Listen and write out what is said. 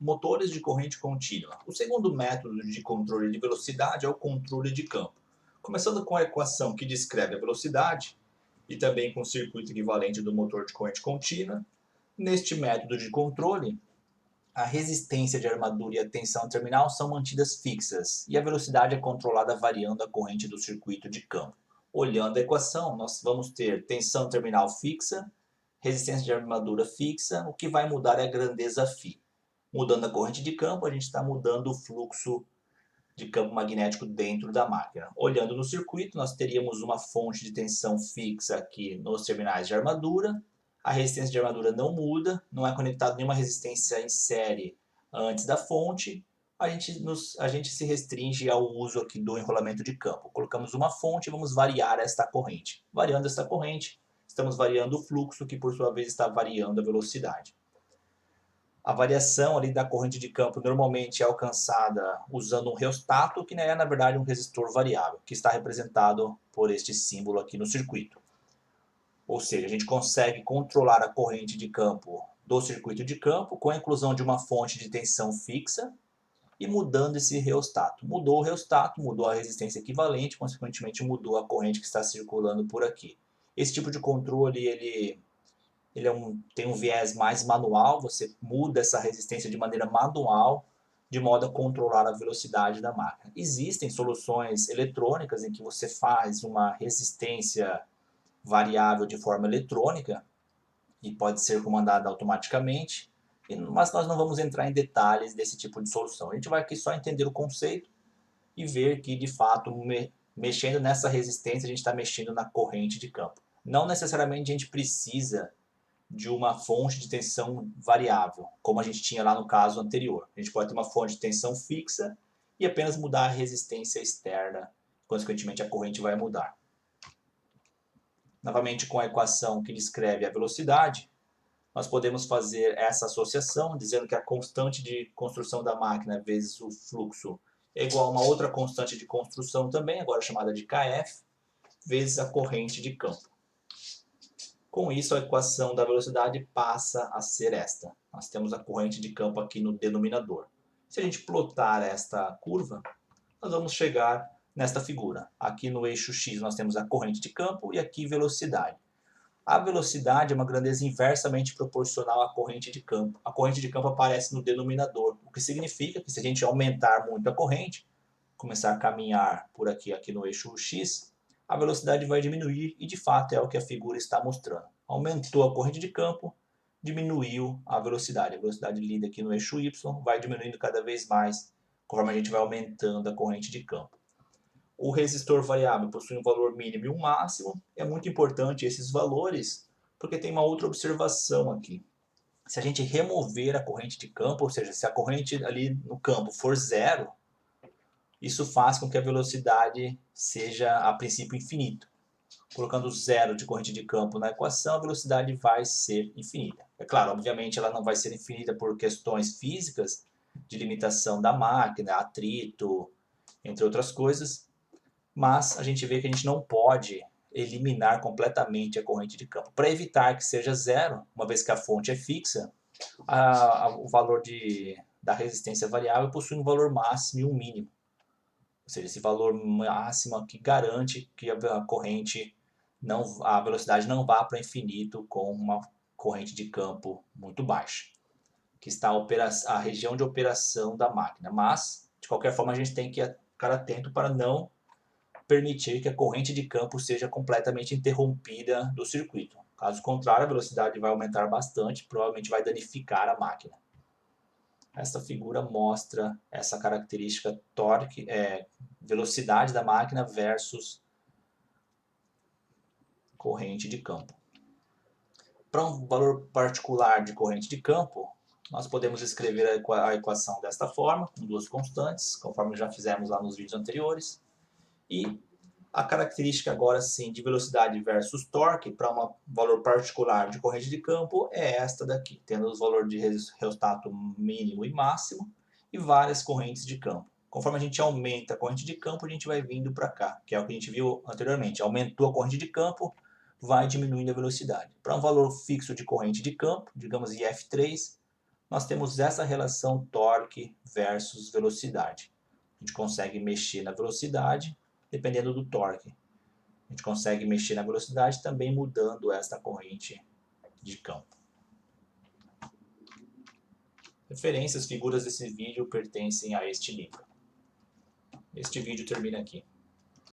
Motores de corrente contínua. O segundo método de controle de velocidade é o controle de campo. Começando com a equação que descreve a velocidade e também com o circuito equivalente do motor de corrente contínua, neste método de controle, a resistência de armadura e a tensão terminal são mantidas fixas e a velocidade é controlada variando a corrente do circuito de campo. Olhando a equação, nós vamos ter tensão terminal fixa, resistência de armadura fixa, o que vai mudar é a grandeza φ. Mudando a corrente de campo, a gente está mudando o fluxo de campo magnético dentro da máquina. Olhando no circuito, nós teríamos uma fonte de tensão fixa aqui nos terminais de armadura. A resistência de armadura não muda, não é conectado nenhuma resistência em série antes da fonte. A gente se restringe ao uso aqui do enrolamento de campo. Colocamos uma fonte e vamos variar esta corrente. Variando esta corrente, estamos variando o fluxo, que por sua vez está variando a velocidade. A variação ali da corrente de campo normalmente é alcançada usando um reostato, que é na verdade um resistor variável, que está representado por este símbolo aqui no circuito. Ou seja, a gente consegue controlar a corrente de campo do circuito de campo com a inclusão de uma fonte de tensão fixa e mudando esse reostato. Mudou o reostato, mudou a resistência equivalente, consequentemente mudou a corrente que está circulando por aqui. Esse tipo de controle ele tem um viés mais manual, você muda essa resistência de maneira manual, de modo a controlar a velocidade da máquina. Existem soluções eletrônicas em que você faz uma resistência variável de forma eletrônica e pode ser comandada automaticamente, mas nós não vamos entrar em detalhes desse tipo de solução. A gente vai aqui só entender o conceito e ver que, de fato, mexendo nessa resistência, a gente está mexendo na corrente de campo. Não necessariamente a gente precisa de uma fonte de tensão variável, como a gente tinha lá no caso anterior. A gente pode ter uma fonte de tensão fixa e apenas mudar a resistência externa, consequentemente a corrente vai mudar. Novamente com a equação que descreve a velocidade, nós podemos fazer essa associação, dizendo que a constante de construção da máquina vezes o fluxo é igual a uma outra constante de construção também, agora chamada de Kf, vezes a corrente de campo. Com isso, a equação da velocidade passa a ser esta. Nós temos a corrente de campo aqui no denominador. Se a gente plotar esta curva, nós vamos chegar nesta figura. Aqui no eixo x nós temos a corrente de campo e aqui velocidade. A velocidade é uma grandeza inversamente proporcional à corrente de campo. A corrente de campo aparece no denominador, o que significa que se a gente aumentar muito a corrente, começar a caminhar por aqui no eixo x, a velocidade vai diminuir e de fato é o que a figura está mostrando. Aumentou a corrente de campo, diminuiu a velocidade. A velocidade lida aqui no eixo y vai diminuindo cada vez mais conforme a gente vai aumentando a corrente de campo. O resistor variável possui um valor mínimo e um máximo. É muito importante esses valores porque tem uma outra observação aqui. Se a gente remover a corrente de campo, ou seja, se a corrente ali no campo for zero, isso faz com que a velocidade seja, a princípio, infinita. Colocando zero de corrente de campo na equação, a velocidade vai ser infinita. É claro, obviamente ela não vai ser infinita por questões físicas, de limitação da máquina, atrito, entre outras coisas, mas a gente vê que a gente não pode eliminar completamente a corrente de campo. Para evitar que seja zero, uma vez que a fonte é fixa, o valor da resistência variável possui um valor máximo e um mínimo. Ou seja, esse valor máximo aqui garante que a corrente a velocidade não vá para o infinito com uma corrente de campo muito baixa, que está a região de operação da máquina. Mas, de qualquer forma, a gente tem que ficar atento para não permitir que a corrente de campo seja completamente interrompida do circuito. Caso contrário, a velocidade vai aumentar bastante, provavelmente vai danificar a máquina. Esta figura mostra essa característica torque, velocidade da máquina versus corrente de campo. Para um valor particular de corrente de campo, nós podemos escrever a equação desta forma, com duas constantes, conforme já fizemos lá nos vídeos anteriores. E a característica agora sim de velocidade versus torque para um valor particular de corrente de campo é esta daqui, tendo os valores de reostato mínimo e máximo e várias correntes de campo. Conforme a gente aumenta a corrente de campo, a gente vai vindo para cá, que é o que a gente viu anteriormente. Aumentou a corrente de campo, vai diminuindo a velocidade. Para um valor fixo de corrente de campo, digamos IF3, nós temos essa relação torque versus velocidade. A gente consegue mexer na velocidade dependendo do torque. A gente consegue mexer na velocidade também mudando esta corrente de campo. Referências, figuras desse vídeo pertencem a este livro. Este vídeo termina aqui.